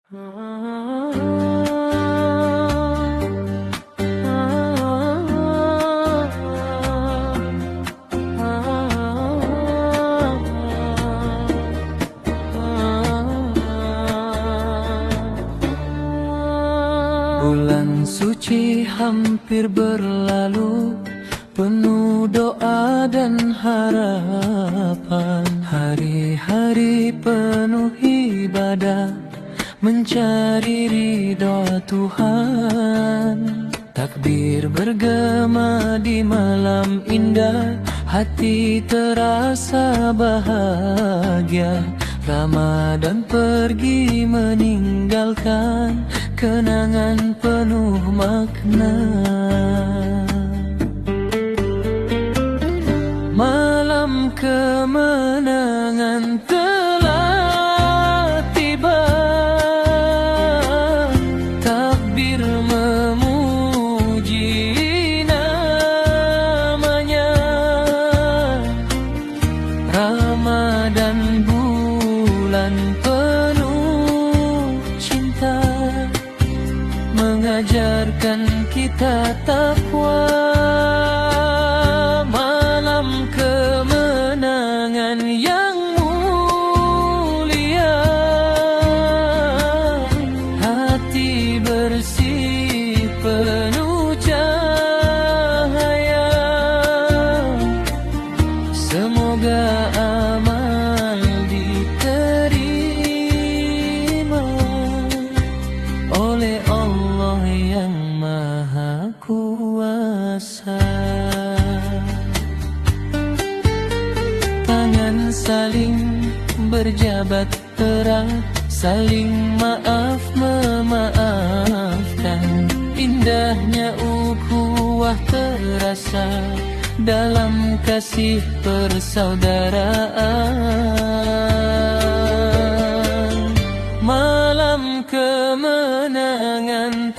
Bulan suci hampir berlalu, penuh doa dan harapan. Hari-hari penuh ibadah, mencari ridha Tuhan. Takbir bergema di malam indah, hati terasa bahagia. Ramadan pergi meninggalkan kenangan penuh makna. Malam kemenangan telah tiba, takbir memuji namanya. Ramadan bulan penuh cinta, mengajarkan kita takwa. Malam kemenangan yang mulia, hati bersih penuh cahaya. Semoga amal diterima oleh Allah yang Maha Kuasa. Tangan saling berjabat erat, saling maaf memaafkan. Indahnya ukhuwah terasa dalam kasih persaudaraan. Malam kemenangan